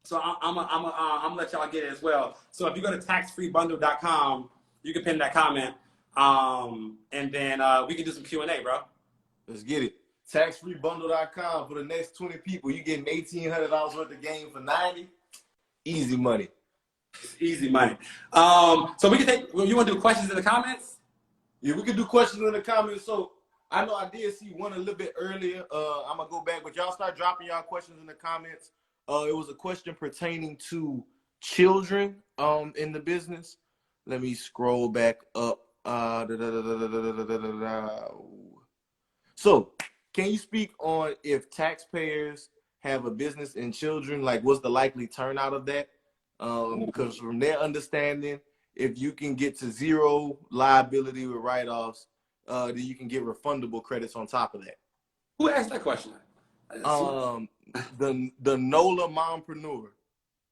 gonna let y'all get it as well. So if you go to taxfreebundle.com, you can pin that comment, and then we can do some Q&A, bro. Let's get it. Taxfreebundle.com for the next 20 people. You getting $1,800 worth of game for 90. Easy money. Easy money. So we can take. You want to do questions in the comments? Yeah, we can do questions in the comments. So I know I did see one a little bit earlier. I'm gonna go back, but y'all start dropping y'all questions in the comments. It was a question pertaining to children in the business. Let me scroll back up. So, can you speak on if taxpayers have a business and children, like what's the likely turnout of that? Because from their understanding, if you can get to 0 liability with write-offs, then you can get refundable credits on top of that. Who asked that question? The NOLA mompreneur.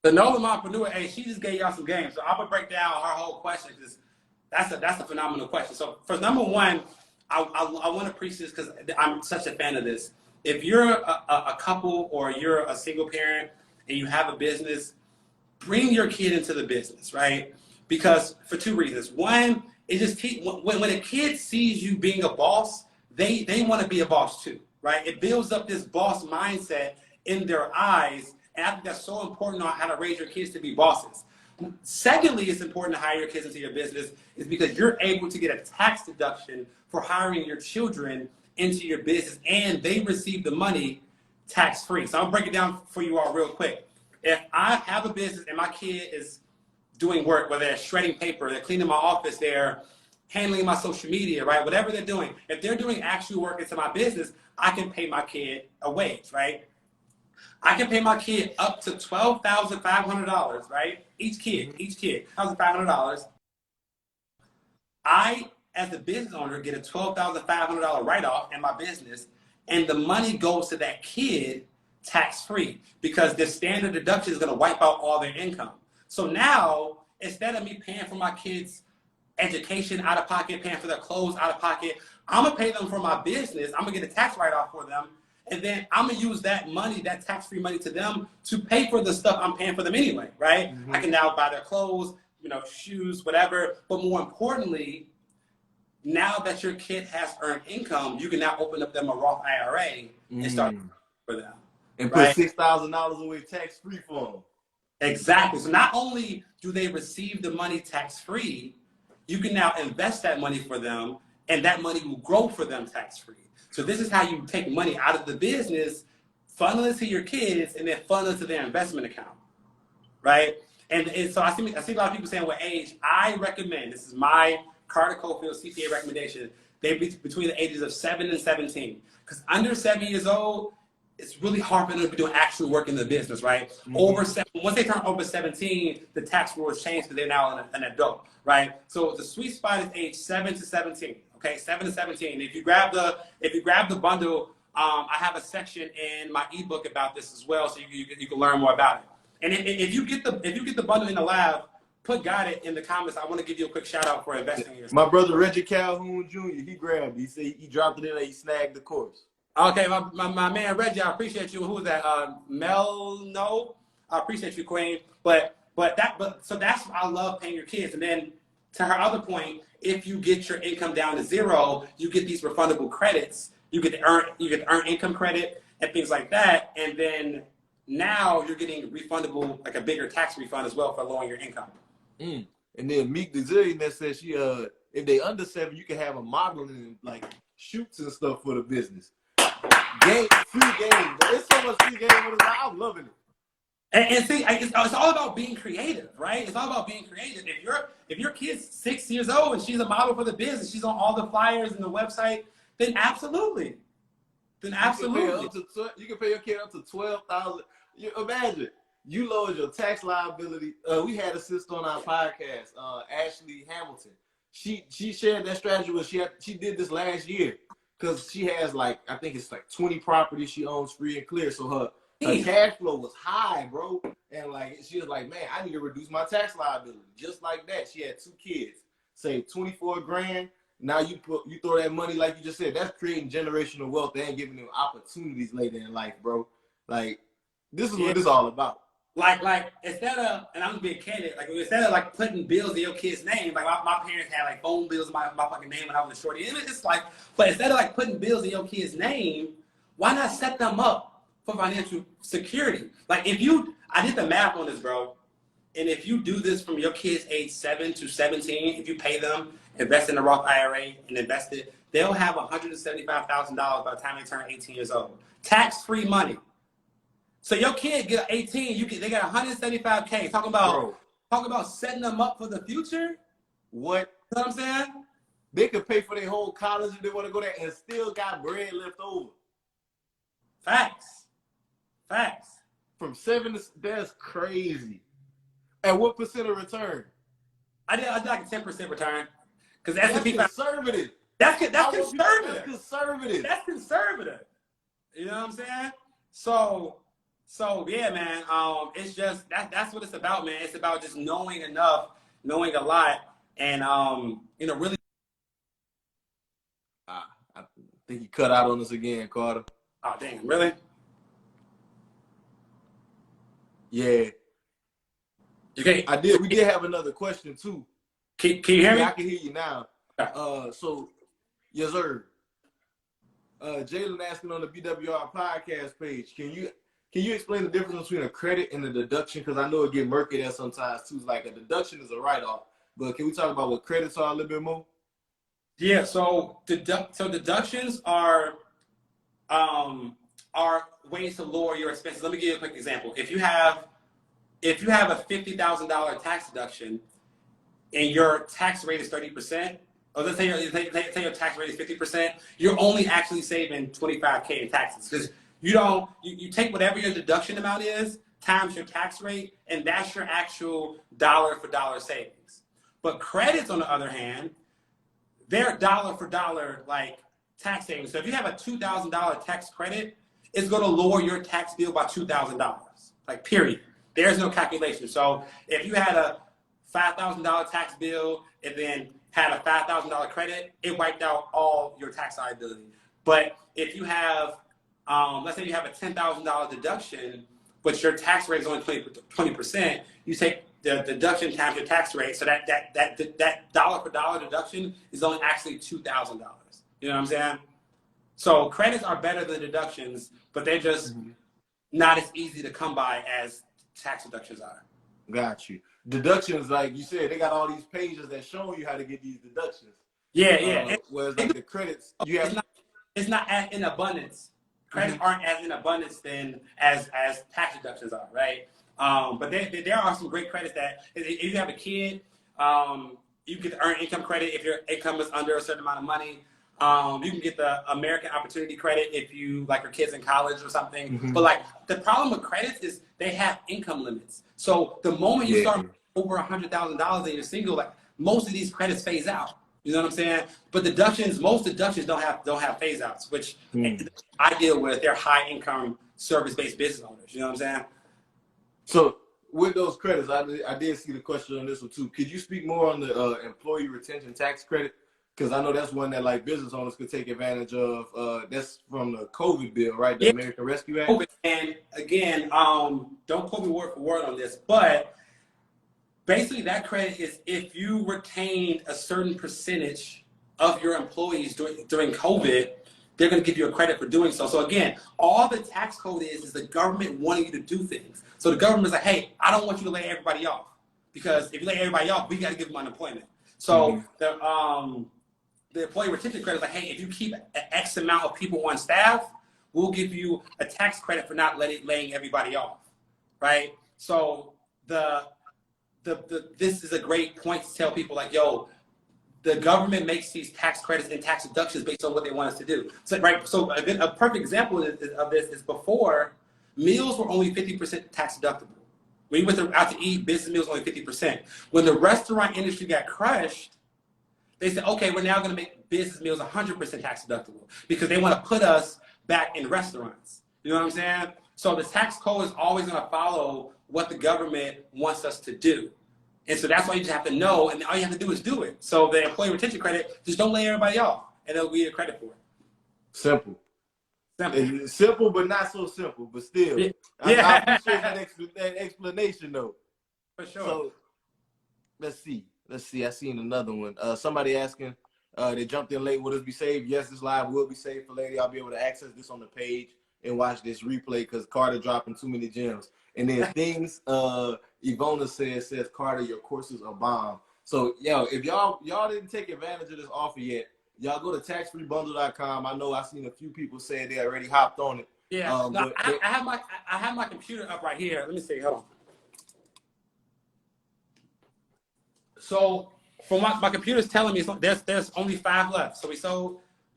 The NOLA mompreneur, hey, she just gave y'all some games. So I'm gonna break down her whole question because that's a phenomenal question. So for number one, I want to preach this because I'm such a fan of this. If you're a couple or you're a single parent and you have a business, bring your kid into the business, right? Because for 2 reasons. One, it just when a kid sees you being a boss, they want to be a boss too, right? It builds up this boss mindset in their eyes, and I think that's so important on how to raise your kids to be bosses. Secondly, it's important to hire your kids into your business is because you're able to get a tax deduction for hiring your children into your business, and they receive the money tax-free. So I'll break it down for you all real quick. If I have a business and my kid is doing work, whether they're shredding paper, they're cleaning my office, they're handling my social media, right? Whatever they're doing, if they're doing actual work into my business, I can pay my kid a wage, right? I can pay my kid up to $12,500, right? Each kid, $1,500. I, as the business owner, get a $12,500 write-off in my business, and the money goes to that kid tax-free because the standard deduction is going to wipe out all their income. So now, instead of me paying for my kids' education out of pocket, paying for their clothes out of pocket, I'm going to pay them for my business. I'm going to get a tax write-off for them. And then I'm going to use that money, that tax-free money to them to pay for the stuff I'm paying for them anyway, right? Mm-hmm. I can now buy their clothes, shoes, whatever. But more importantly, now that your kid has earned income, you can now open up them a Roth IRA and start for them. And put $6,000 away tax-free for them. Exactly. So not only do they receive the money tax-free, you can now invest that money for them, and that money will grow for them tax-free. So this is how you take money out of the business, funnel it to your kids, and then funnel it to their investment account, right? And so I see a lot of people saying, well, age, I recommend, this is my Carter Cofield CPA recommendation, they be between the ages of 7 and 17. Because under 7 years old, it's really hard for them to be doing actual work in the business, right? Once they turn over 17, the tax rules change because they're now an adult, right? So the sweet spot is age 7 to 17, okay? 7 to 17. If you grab the bundle, I have a section in my ebook about this as well, so you can learn more about it. And if you get the bundle in the lab, put got it in the comments. I want to give you a quick shout out for investing in yourself. My brother Reggie Calhoun Jr., he grabbed it. He said he dropped it in and he snagged the course. Okay, my man Reggie, I appreciate you. Who was that? Mel? No, I appreciate you, Queen. But so that's I love paying your kids. And then to her other point, if you get your income down to zero, you get these refundable credits. You get to earn income credit and things like that. And then now you're getting refundable, like a bigger tax refund as well for lowering your income. And then Meek the Zillionaire says she if they under 7, you can have a modeling and like shoots and stuff for the business. Free game. There's so much free game with it. I'm loving it. And see, it's all about being creative, right? It's all about being creative. If your kid's 6 years old and she's a model for the business, she's on all the flyers and the website, then absolutely. You can pay your kid up to $12,000. Imagine you lowered your tax liability. We had a sister on our podcast, Ashley Hamilton. She shared that strategy with she did this last year because she has I think it's 20 properties she owns free and clear. So her cash flow was high, bro. And she was like, man, I need to reduce my tax liability. Just like that. She had 2 kids, saved 24 grand. Now you throw that money, like you just said, that's creating generational wealth and giving them opportunities later in life, bro. This is what it's all about. Instead of, and I'm being candid, instead of putting bills in your kid's name, my parents had phone bills in my fucking name when I was a shorty. And it's but instead of putting bills in your kid's name, why not set them up for financial security? I did the math on this, bro. And if you do this from your kids age 7 to 17, if you pay them, invest in a Roth IRA and invest it, they'll have $175,000 by the time they turn 18 years old. Tax-free money. So your kid get 18, they got $175K. Talking about setting them up for the future. What? You know what I'm saying? They could pay for their whole college if they want to go there and still got bread left over. Facts. From 7 to, that's crazy. And what percent of return? I did like a 10% return. Because that's conservative. That's conservative. That's conservative. That's conservative. You know what I'm saying? So yeah, man. It's just that's what it's about, man. It's about just knowing enough, knowing a lot, and really. I think he cut out on us again, Carter. Oh dang, really? Yeah. Okay. We did have another question too. Can you hear me? I can hear you now. So, yes, sir. Jalen asking on the BWR podcast page, can you explain the difference between a credit and a deduction? Because I know it get murky there sometimes too. A deduction is a write-off, but can we talk about what credits are a little bit more? Yeah. So deductions are ways to lower your expenses. Let me give you a quick example. If you have a $50,000 tax deduction and your tax rate is 30%, or let's say your tax rate is 50%, you're only actually saving $25K in taxes because you take whatever your deduction amount is times your tax rate, and that's your actual dollar for dollar savings. But credits, on the other hand, they're dollar for dollar tax savings. So if you have a $2,000 tax credit, it's going to lower your tax bill by $2,000, period. There's no calculation. So if you had a $5,000 tax bill and then had a $5,000 credit, it wiped out all your tax liability. But if you have, let's say you have a $10,000 deduction, but your tax rate is only 20%, you take the deduction times your tax rate. So that dollar for dollar deduction is only actually $2,000. You know what I'm saying? So credits are better than deductions, but they're just not as easy to come by as tax deductions are. Got you. Deductions, like you said, they got all these pages that show you how to get these deductions. Yeah. Whereas like the credits, you have it's not as in abundance. Credits aren't as in abundance then as tax deductions are, right? But there are some great credits that if you have a kid, you can earn income credit if your income is under a certain amount of money. You can get the American Opportunity Credit if you like your kids in college or something. Mm-hmm. But like the problem with credits is they have income limits. So the moment you start over $100,000 and you're single, like most of these credits phase out. You know what I'm saying? But most deductions don't have phase outs, which I deal with. They're high income service based business owners. You know what I'm saying? So with those credits, I did see the question on this one too. Could you speak more on the employee retention tax credit? Because I know that's one that like business owners could take advantage of. That's from the COVID bill, right? The American Rescue Act. And again, don't quote me word for word on this, but basically that credit is if you retained a certain percentage of your employees during COVID, they're going to give you a credit for doing so. So again, all the tax code is the government wanting you to do things. So the government's like, hey, I don't want you to lay everybody off, because if you lay everybody off, we got to give them unemployment. So the employee retention credit is like, hey, if you keep an X amount of people on staff, we'll give you a tax credit for not laying everybody off, right? So this is a great point to tell people like, yo, the government makes these tax credits and tax deductions based on what they want us to do. So, right. So a perfect example of this is before, meals were only 50% tax deductible. When you went out to eat, business meals were only 50%. When the restaurant industry got crushed, they said, okay, we're now going to make business meals 100% tax deductible because they want to put us back in restaurants. You know what I'm saying? So the tax code is always going to follow what the government wants us to do. And so that's why you just have to know, and all you have to do is do it. So the employee retention credit, just don't lay everybody off, and they'll give you a credit for it. Simple. Simple, but not so simple, but still. Yeah. I appreciate that explanation, though. For sure. So let's see. I seen another one. Somebody asking, they jumped in late, will this be saved? Yes, this live will be saved for later. I'll be able to access this on the page and watch this replay because Carter dropping too many gems. And then things Ivona says, Carter, your courses are bomb. So, yo, if y'all didn't take advantage of this offer yet, y'all go to taxfreebundle.com. I know I've seen a few people say they already hopped on it. Yeah, I have my computer up right here. Let me see. Hold on. So, from my computer's telling me there's only 5 left. So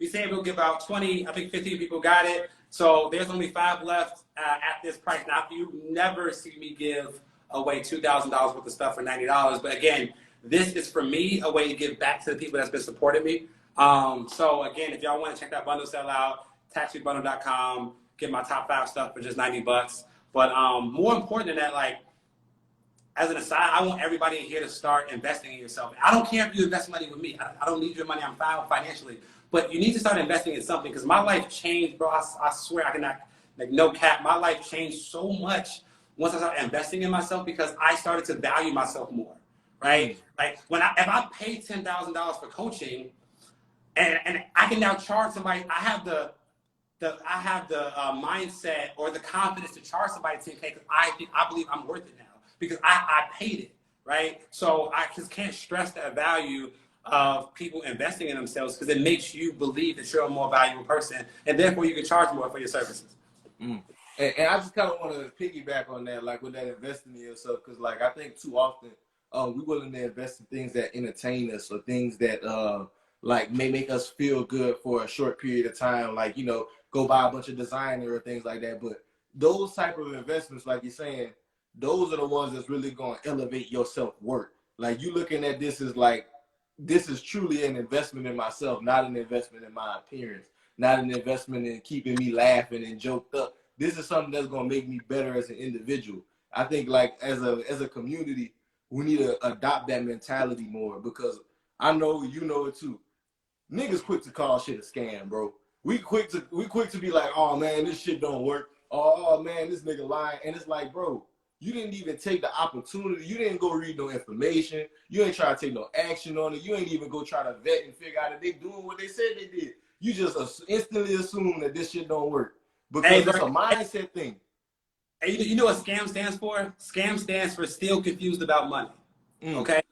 we said we'll give out 20. I think 15 people got it. So there's only 5 left at this price. Now, you never see me give away $2,000 worth of stuff for $90. But again, this is for me a way to give back to the people that's been supporting me. So again, if y'all want to check that bundle sale out, taxfreebundle.com, get my top 5 stuff for just $90. But more important than that, like, as an aside, I want everybody in here to start investing in yourself. I don't care if you invest money with me. I don't need your money. I'm fine financially. But you need to start investing in something because my life changed, bro. I swear I cannot, like, no cap. My life changed so much once I started investing in myself because I started to value myself more, right? Like, if I pay $10,000 for coaching and I can now charge somebody, I have the mindset or the confidence to charge somebody $10K because I believe I'm worth it now. Because I paid it, right? So I just can't stress that value of people investing in themselves because it makes you believe that you're a more valuable person and therefore you can charge more for your services. And I just kind of want to piggyback on that, like with that investing in yourself, because like I think too often we're willing to invest in things that entertain us or things that like may make us feel good for a short period of time, like, you know, go buy a bunch of designer or things like that. But those type of investments, like you're saying, those are the ones that's really going to elevate your self-worth. Like, you looking at this as like, this is truly an investment in myself, not an investment in my appearance, not an investment in keeping me laughing and joked up. This is something that's going to make me better as an individual. I think, like, as a community, we need to adopt that mentality more because I know you know it too. Niggas quick to call shit a scam, bro. We quick to be like, oh man, this shit don't work. Oh man, this nigga lying. And it's like, bro, you didn't even take the opportunity. You didn't go read no information. You ain't try to take no action on it. You ain't even go try to vet and figure out if they doing what they said they did. You just instantly assume that this shit don't work because it's a mindset thing. And you know what scam stands for? Scam stands for still confused about money. Okay?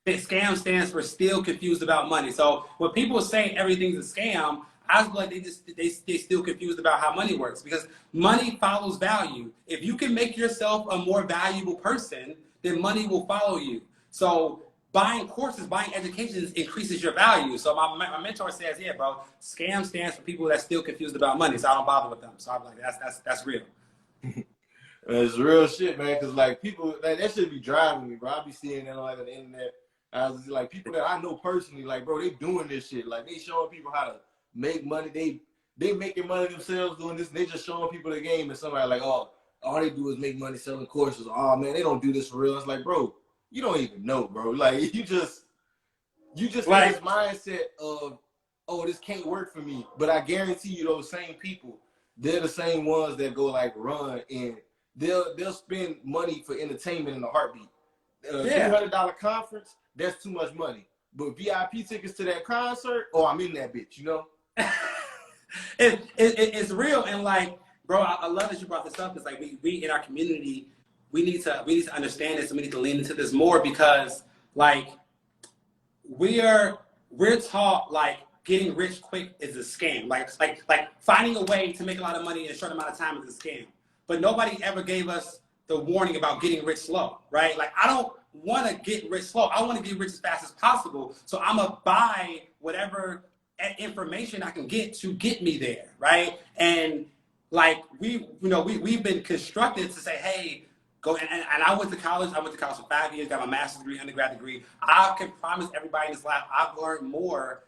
Scam stands for still confused about money. So when people say everything's a scam, I was like, they still confused about how money works, because money follows value. If you can make yourself a more valuable person, then money will follow you. So buying courses, buying education increases your value. So my mentor says, yeah, bro, scam stands for people that still confused about money. So I don't bother with them. So I'm like, that's real. It's real shit, man. Cause like people, that should be driving me, bro. I be seeing that like on the internet. I was like, people that I know personally, like, bro, they doing this shit. Like, they showing people how to make money. They making money themselves doing this. And they just showing people the game. And somebody like, oh, all they do is make money selling courses. Oh man, they don't do this for real. It's like, bro, you don't even know, bro. Like, you just have this mindset of, oh, this can't work for me. But I guarantee you, those same people, they're the same ones that go like run and they'll spend money for entertainment in a heartbeat. $200 conference, that's too much money. But VIP tickets to that concert, oh, I'm in that bitch, you know? It's real. And like, bro, I love that you brought this up. It's like we in our community, we need to understand this, and we need to lean into this more, because like we're taught like getting rich quick is a scam. Like finding a way to make a lot of money in a short amount of time is a scam. But nobody ever gave us the warning about getting rich slow, right? Like, I don't want to get rich slow. I want to get rich as fast as possible. So I'm going to buy whatever information I can get to get me there, right? And like, we've been constructed to say, hey, go. And I went to college. I went to college for 5 years, got my master's degree, undergrad degree. I can promise everybody in this lab, I've learned more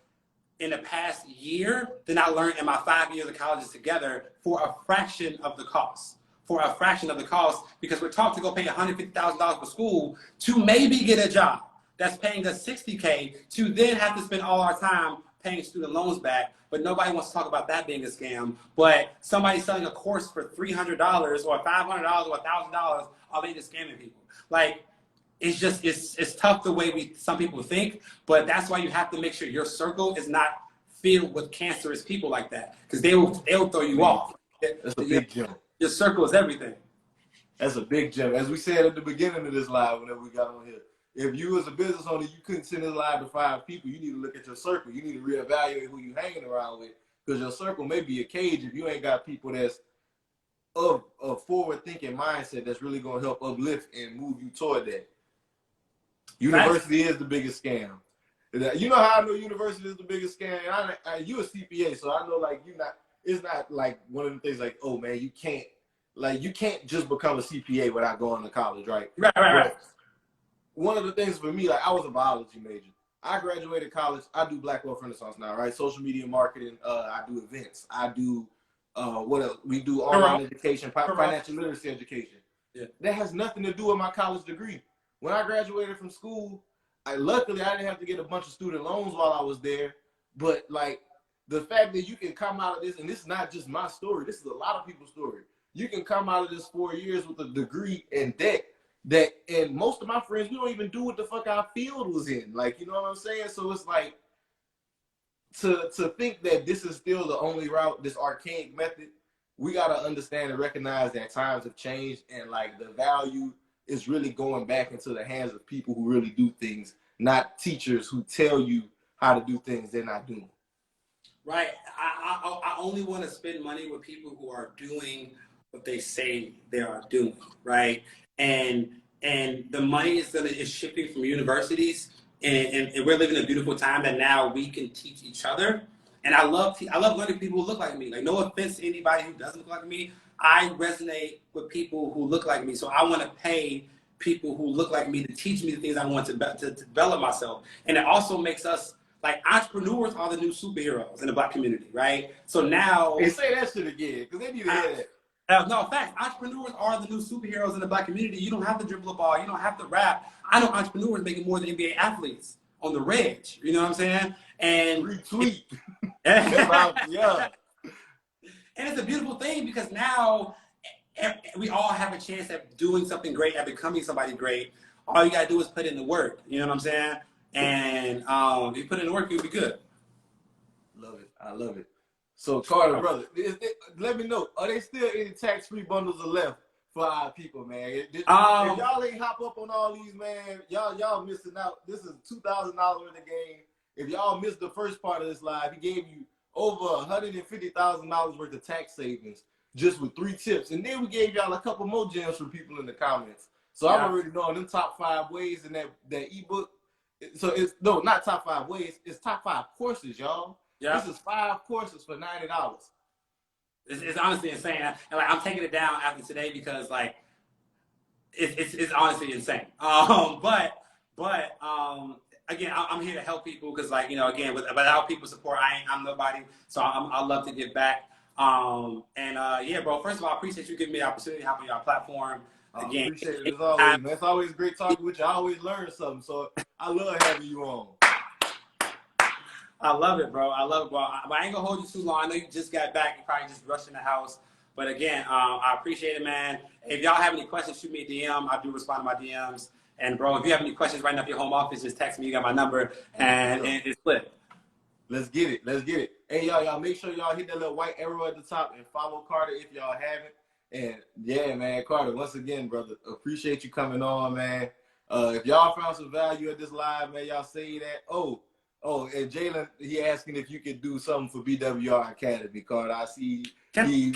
in the past year than I learned in my 5 years of colleges together for a fraction of the cost. Because we're taught to go pay $150,000 for school to maybe get a job that's paying us $60K to then have to spend all our time paying student loans back. But nobody wants to talk about that being a scam. But somebody selling a course for $300 or $500 or $1,000, are they just scamming people? Like, it's tough the way some people think, but that's why you have to make sure your circle is not filled with cancerous people like that, because they'll throw you off. That's a big jump. Your circle is everything. That's a big jump. As we said at the beginning of this live, whenever we got on here, if you as a business owner, you couldn't send this live to 5 people, you need to look at your circle. You need to reevaluate who you're hanging around with, because your circle may be a cage if you ain't got people that's of a forward-thinking mindset that's really going to help uplift and move you toward that. University is the biggest scam. You know how I know university is the biggest scam? You a CPA, so I know like it's not like one of the things like, oh man, you can't just become a CPA without going to college, right? Right. One of the things for me, like I was a biology major. I graduated college. I do Black Wealth Renaissance now, right? Social media marketing. I do events. I do what else? We do online education, financial literacy education. Yeah. That has nothing to do with my college degree. When I graduated from school, luckily I didn't have to get a bunch of student loans while I was there. But like the fact that you can come out of this, and this is not just my story, this is a lot of people's story. You can come out of this 4 years with a degree in debt and most of my friends, we don't even do what the fuck our field was in. Like, you know what I'm saying? So it's like, to think that this is still the only route, this archaic method, we got to understand and recognize that times have changed, and like the value is really going back into the hands of people who really do things, not teachers who tell you how to do things they're not doing. Right. I only want to spend money with people who are doing what they say they are doing, right? And the money is shifting from universities, and we're living a beautiful time that now we can teach each other. And I love learning people who look like me. Like, no offense to anybody who doesn't look like me. I resonate with people who look like me, so I want to pay people who look like me to teach me the things I want to develop myself. And it also makes us, like, entrepreneurs are the new superheroes in the Black community, right? So now... Hey, say that shit again, because they need to hear that. No, facts. Entrepreneurs are the new superheroes in the Black community. You don't have to dribble a ball. You don't have to rap. I know entrepreneurs making more than NBA athletes on the reg. You know what I'm saying? And retweet. Yeah. And it's a beautiful thing, because now we all have a chance at doing something great, at becoming somebody great. All you got to do is put in the work. You know what I'm saying? And if you put in the work, you'll be good. Love it. I love it. So, Carter, brother, let me know, are there still any tax-free bundles left for our people, man. If y'all ain't hop up on all these, man, y'all missing out. This is $2,000 worth of game. If y'all missed the first part of this live, he gave you over $150,000 worth of tax savings just with 3 tips. And then we gave y'all a couple more gems from people in the comments. So I'm already knowing them top 5 ways in that ebook. So it's not top 5 ways. It's top 5 courses, y'all. Yeah. This is 5 courses for $90. It's honestly insane. And like, I'm taking it down after today because like it's honestly insane. Again, I'm here to help people because, like, again, without people's support, I'm nobody. So I love to give back. Yeah, bro. First of all, I appreciate you giving me the opportunity to hop on your platform. Again, appreciate it as always, man. It's always great talking with you. I always learn something, so I love having you on. I love it, bro. But I ain't gonna hold you too long. I know you just got back. You probably just rushed in the house. But again, I appreciate it, man. If y'all have any questions, shoot me a DM. I do respond to my DMs. And bro, if you have any questions right now at your home office, just text me. You got my number, and it's lit. Let's get it. Hey, y'all make sure y'all hit that little white arrow at the top and follow Carter if y'all haven't. And yeah, man, Carter, once again, brother, appreciate you coming on, man. If y'all found some value at this live, man, y'all say that. Oh, and Jalen, he asking if you could do something for BWR Academy, Carter. I see he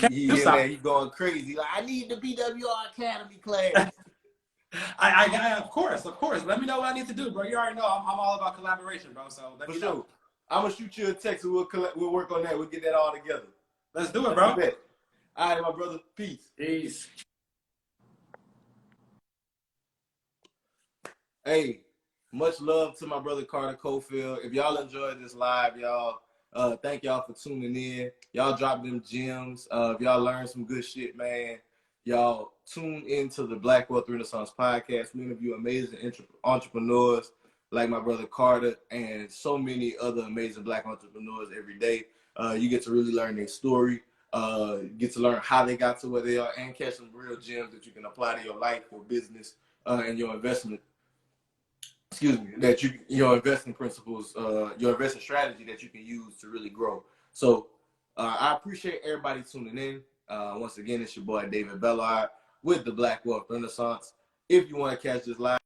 going crazy. Like, I need the BWR Academy class. I of course. Let me know what I need to do, bro. You already know I'm all about collaboration, bro. So let me know. I'm gonna shoot you a text and we'll work on that. We'll get that all together. Let's do it, bro. All right, my brother. Peace. Hey, much love to my brother Carter Cofield. If y'all enjoyed this live, y'all, thank y'all for tuning in. Y'all drop them gems. If y'all learned some good shit, man, y'all tune into the Black Wealth Renaissance podcast. We interview amazing entrepreneurs like my brother Carter and so many other amazing Black entrepreneurs every day. You get to really learn their story. Get to learn how they got to where they are and catch some real gems that you can apply to your life or business and your investment. Your investing principles, your investment strategy that you can use to really grow. So I appreciate everybody tuning in. Once again, it's your boy David Bellard with the Black Wealth Renaissance. If you want to catch this live,